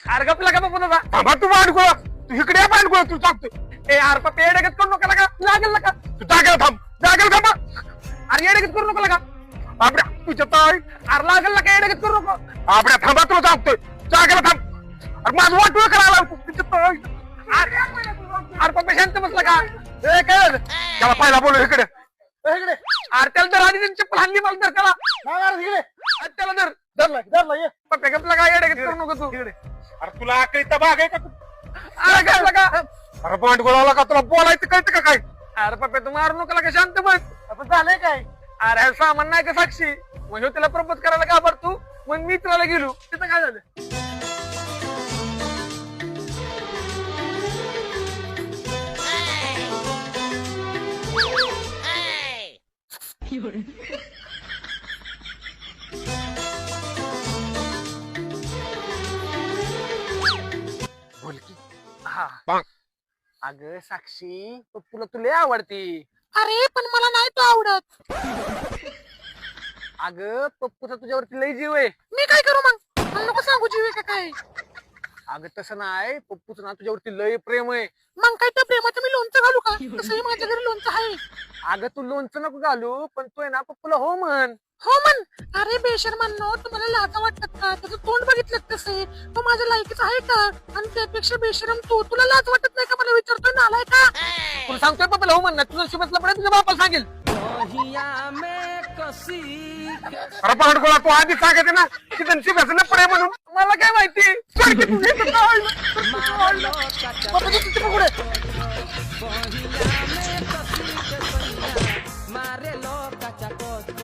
अरे गपला का बाबा तुझा थांबा तू भांडकुळ तू इकडे या भांडकुळ तू सांगतोय ए यार पप्पा येडगत करू नका लगा लागेल का तू जागेला थांब अरे येडगत करू नका लगा आपल्या तुझ्या ताई अरे लागेल का येडगत करू नको आपल्या थांबा तुला सांगतोय जागेला थांब अरे माझं वाटोळ करायला लागतो तुझ्या ताई अरे पप्पा शांत बसला का ए काय झालं? त्याला पहिला बोलू इकडे इकडे अरे त्याला तर आधी त्यांची चप्पल हाणली मला तर त्याला इकडे अरे त्याला तर धरला ये पप्पा गपला का येडगत करू नको तू अरे तुला आकळीचा भाग आहे का तू अरे गपला का अरे भांडकुळाला का तुला बोलायचं कळतं का काय अरे पप्पा तू मारू नका का शांत बस आता झालंय काय अरे हे सामान नाही का साक्षी म्हणजे त्याला प्रपोज करायला का बरं तू मग मी तुला गेलो तिथं काय झालं बोल की हा बांग. अगं साक्षी तुला तुला आवडती अरे पण मला नाही तो आवडत. अगं पप्पूचा तुझ्यावरती लय जीव आहे मी काय करू मग? मला नको सांगू जीव आहे का काय. अगं तसं नाही पप्पूचं ना तुझ्यावरती लय प्रेम आहे मग काय त्या प्रेमाचं मी लोणचं घालू का? तसंही माझ्या घरी लोणचं आहे. अगं तू लोणचं नको घालू पण तू आहे ना पप्पूला हो म्हण हो म्हण. अरे बेशर्मांनो तुम्हाला लाजा वाटतात का? त्याचं तोंड बघितलं कसे तो माझ्या लायकीचा आहे का? आणि त्यापेक्षा बेशरम तुला लाज वाटत नाही का? मला विचारतोय नालाय का? तुला सांगतोय पप्पूला हो म्हण ना तुझं शिबसला पडेल तुझ्या बापाला सांगेल अरे भांडकुळा तू आधी सांगायचे ना की त्यांची व्यसन पडे म्हणून मला काय माहिती सोड की तू. पप्पा तू तिथे पुढे